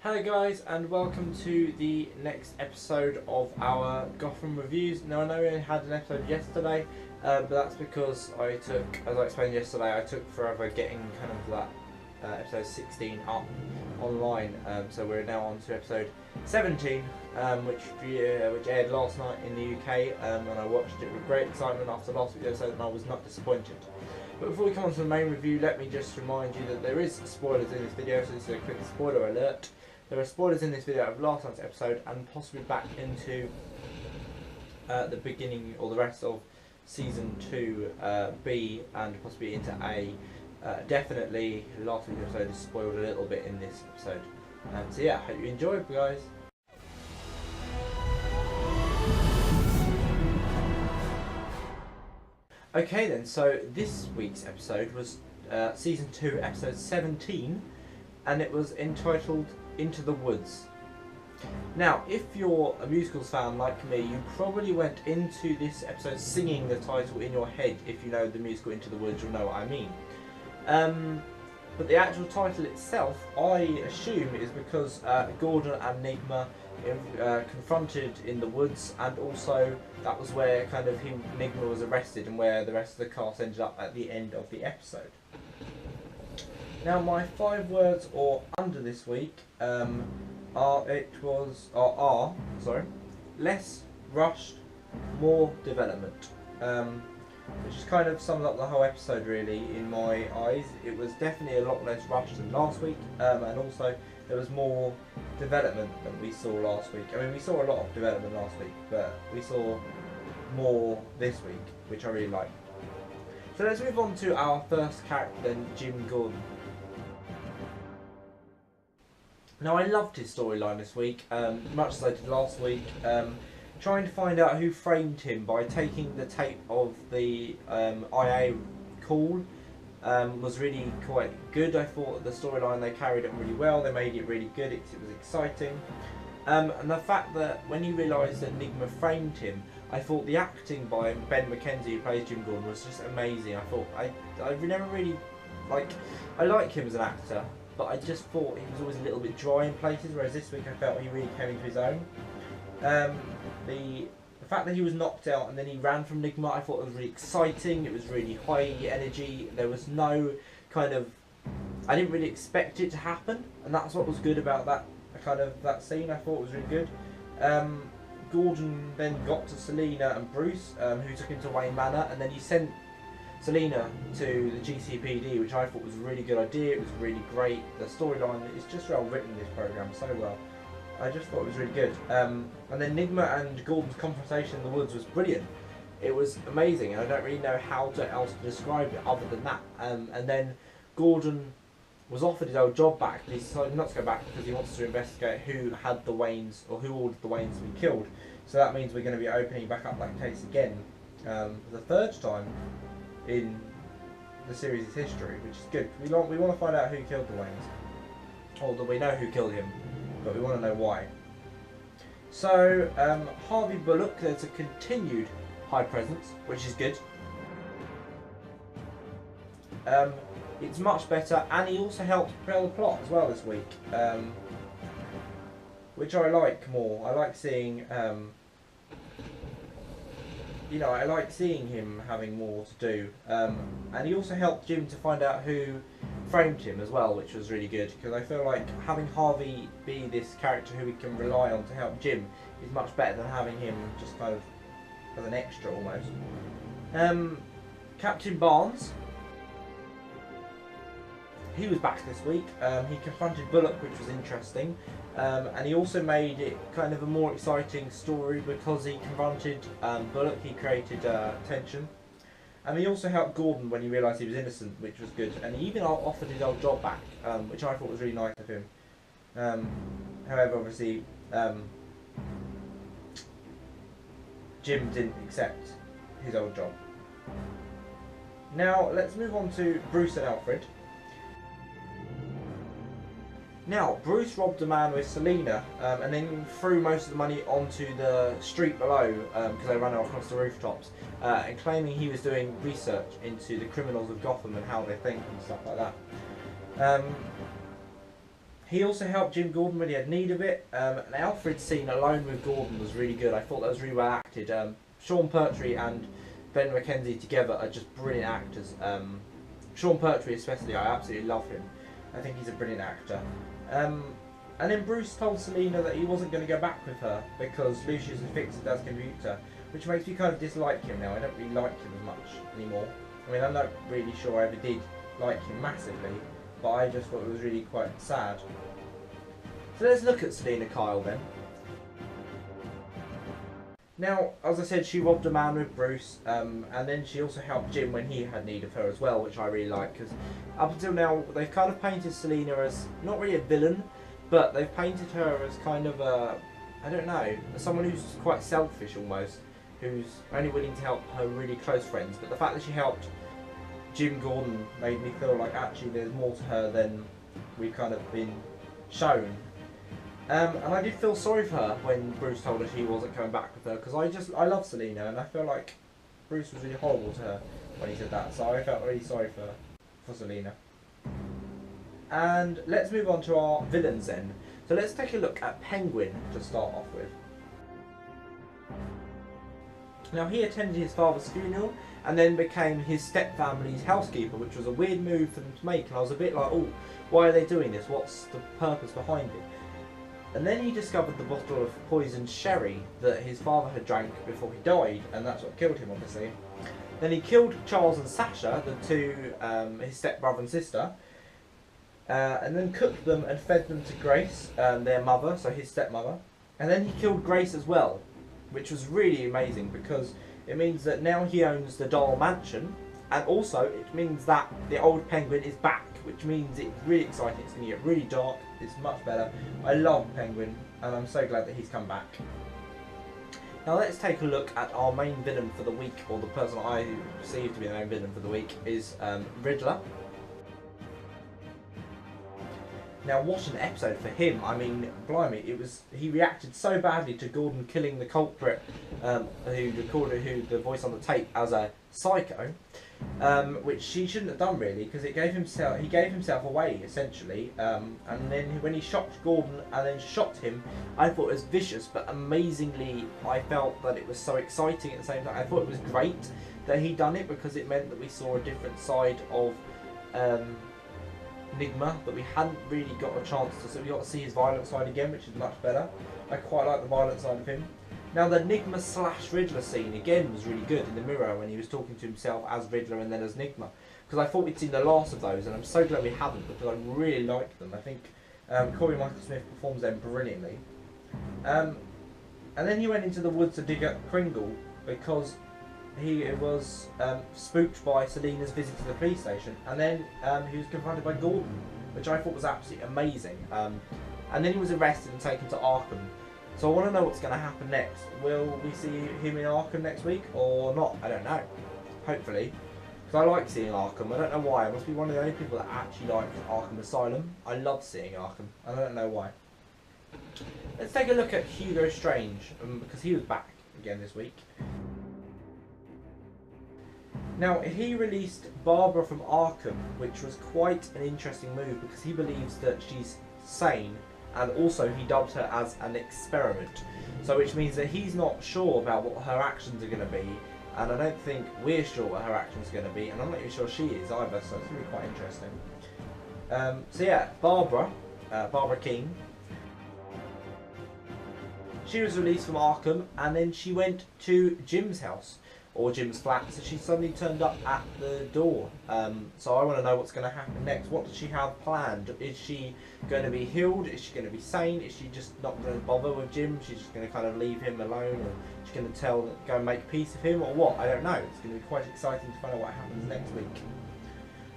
Hello guys, and welcome to the next episode of our Gotham reviews. Now I know we only had an episode yesterday, but that's because I took, as I explained yesterday, I took forever getting kind of that episode 16 up online. So we're now on to episode 17, which aired last night in the UK, and I watched it with great excitement after last week's episode, and I was not disappointed. But before we come on to the main review, let me just remind you that there is spoilers in this video, so this is a quick spoiler alert. There are spoilers in this video of last night's episode and possibly back into the beginning or the rest of Season 2 B and possibly into A. Definitely last week's episode is spoiled a little bit in this episode. So yeah, hope you enjoyed, guys. Okay then, so this week's episode was Season 2 episode 17, and it was entitled Into the Woods. Now, if you're a musicals fan like me, you probably went into this episode singing the title in your head. If you know the musical Into the Woods, you'll know what I mean. But the actual title itself, I assume, is because Gordon and Nigma confronted in the woods, and also that was where kind of Nigma was arrested and where the rest of the cast ended up at the end of the episode. Now, my 5 words or under this week are less rushed, more development, which just kind of sums up the whole episode really in my eyes. It was definitely a lot less rushed than last week, and also there was more development than we saw last week. I mean, we saw a lot of development last week, but we saw more this week, which I really liked. So let's move on to our first character then, Jim Gordon. Now, I loved his storyline this week, much as I did last week, trying to find out who framed him by taking the tape of the IA call was really quite good. I thought the storyline, they carried it really well, they made it really good, it was exciting. And the fact that when you realised that Nigma framed him, I thought the acting by Ben McKenzie, who plays Jim Gordon, was just amazing. I thought, I never really, I like him as an actor, but I just thought he was always a little bit dry in places, whereas this week I felt he really came into his own. The fact that he was knocked out and then he ran from Nigma, I thought it was really exciting. It was really high energy. There was no kind of, I didn't really expect it to happen, and that's what was good about that scene. I thought it was really good. Gordon then got to Selena and Bruce, who took him to Wayne Manor, and then he sent Selena to the GCPD, which I thought was a really good idea. It was really great. The storyline is just well written, this programme, so well. I just thought it was really good. And then Nigma and Gordon's confrontation in the woods was brilliant. It was amazing, and I don't really know how else to describe it other than that. And then Gordon was offered his old job back, but he decided not to go back because he wants to investigate who had the Waynes, or who ordered the Waynes to be killed. So that means we're going to be opening back up that case again for the 3rd time in the series' history, which is good. We want to find out who killed the Waynes. Although we know who killed him, but we want to know why. So, Harvey Bullock, there's a continued high presence, which is good. It's much better, and he also helped propel the plot as well this week, which I like more. I like seeing, I like seeing him having more to do. And he also helped Jim to find out who framed him as well, which was really good, because I feel like having Harvey be this character who we can rely on to help Jim is much better than having him just kind of as an extra almost. Captain Barnes, he was back this week. He confronted Bullock, which was interesting, and he also made it kind of a more exciting story because he confronted Bullock. He created tension. And he also helped Gordon when he realised he was innocent, which was good. And he even offered his old job back, which I thought was really nice of him. However, obviously, Jim didn't accept his old job. Now, let's move on to Bruce and Alfred. Now, Bruce robbed a man with Selena and then threw most of the money onto the street below because they ran across the rooftops, and claiming he was doing research into the criminals of Gotham and how they think and stuff like that. He also helped Jim Gordon when he had need of it. And Alfred's scene alone with Gordon was really good. I thought that was really well acted. Sean Pertwee and Ben McKenzie together are just brilliant actors. Sean Pertwee especially, I absolutely love him. I think he's a brilliant actor. And then Bruce told Selina that he wasn't going to go back with her because Lucius had fixed the dad's computer, which makes me kind of dislike him now. I don't really like him as much anymore. I mean, I'm not really sure I ever did like him massively, but I just thought it was really quite sad. So let's look at Selina Kyle then. Now, as I said, she robbed a man with Bruce, and then she also helped Jim when he had need of her as well, which I really like, because up until now, they've kind of painted Selina as, not really a villain, but they've painted her as kind of a, I don't know, someone who's quite selfish almost, who's only willing to help her really close friends, but the fact that she helped Jim Gordon made me feel like actually there's more to her than we've kind of been shown. And I did feel sorry for her when Bruce told her she wasn't coming back with her, because I love Selina and I feel like Bruce was really horrible to her when he said that, so I felt really sorry for Selina. And let's move on to our villains then. So let's take a look at Penguin to start off with. Now he attended his father's funeral and then became his stepfamily's housekeeper, which was a weird move for them to make, and I was a bit like, oh, why are they doing this? What's the purpose behind it? And then he discovered the bottle of poisoned sherry that his father had drank before he died, and that's what killed him, obviously. Then he killed Charles and Sasha, the two, his stepbrother and sister, and then cooked them and fed them to Grace, their mother, so his stepmother. And then he killed Grace as well, which was really amazing because it means that now he owns the Dahl Mansion, and also it means that the old Penguin is back, which means it's really exciting. It's going to get really dark. It's much better. I love Penguin, and I'm so glad that he's come back. Now let's take a look at our main villain for the week, or the person I perceive to be the main villain for the week, is Riddler. Now what an episode for him. I mean, blimey, he reacted so badly to Gordon killing the culprit who recorded the voice on the tape as a psycho, which he shouldn't have done really, because he gave himself away essentially, and then when he shot Gordon and then shot him, I thought it was vicious, but amazingly I felt that it was so exciting at the same time. I thought it was great that he done it because it meant that we saw a different side of Enigma that we hadn't really got a chance to, so we got to see his violent side again, which is much better. I quite like the violent side of him. Now the Enigma / Riddler scene again was really good in the mirror when he was talking to himself as Riddler and then as Enigma, because I thought we'd seen the last of those, and I'm so glad we haven't because I really liked them. I think Corey Michael Smith performs them brilliantly. And then he went into the woods to dig up Kringle because he was spooked by Selina's visit to the police station, and then he was confronted by Gordon, which I thought was absolutely amazing. And then he was arrested and taken to Arkham. So I want to know what's going to happen next. Will we see him in Arkham next week or not? I don't know. Hopefully. Because I like seeing Arkham. I don't know why. I must be one of the only people that actually like Arkham Asylum. I love seeing Arkham. I don't know why. Let's take a look at Hugo Strange, because he was back again this week. Now, he released Barbara from Arkham, which was quite an interesting move because he believes that she's sane, and also he dubbed her as an experiment. So which means that he's not sure about what her actions are going to be, and I don't think we're sure what her actions are going to be, and I'm not even sure she is either, so it's really quite interesting. So yeah, Barbara King, she was released from Arkham, and then she went to Jim's house, or Jim's flat, so she suddenly turned up at the door. So I want to know what's going to happen next. What does she have planned? Is she going to be healed? Is she going to be sane? Is she just not going to bother with Jim? She's just going to kind of leave him alone, or she's going to go and make peace with him, or what? I don't know. It's going to be quite exciting to find out what happens next week.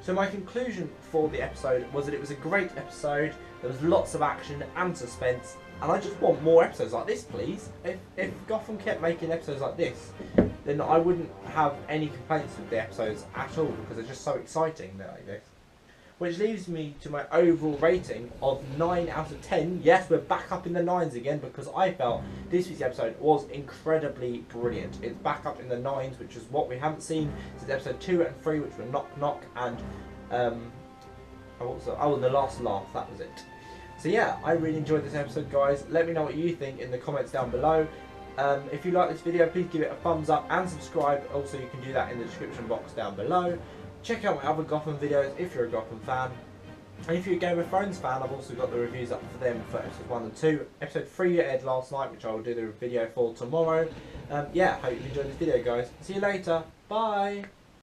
So my conclusion for the episode was that it was a great episode. There was lots of action and suspense, and I just want more episodes like this, please. If Gotham kept making episodes like this, then I wouldn't have any complaints with the episodes at all, because they're just so exciting like this. Which leaves me to my overall rating of 9 out of 10. Yes, we're back up in the 9s again, because I felt this week's episode was incredibly brilliant. It's back up in the 9s, which is what we haven't seen since episode 2 and 3, which were Knock Knock and what was it? Oh, The Last Laugh, that was it. So yeah, I really enjoyed this episode, guys. Let me know what you think in the comments down below. If you like this video, please give it a thumbs up and subscribe. Also, you can do that in the description box down below. Check out my other Gotham videos if you're a Gotham fan. And if you're a Game of Thrones fan, I've also got the reviews up for them for episode 1 and 2. Episode 3 aired last night, which I will do the video for tomorrow. Yeah, hope you enjoyed this video, guys. See you later. Bye.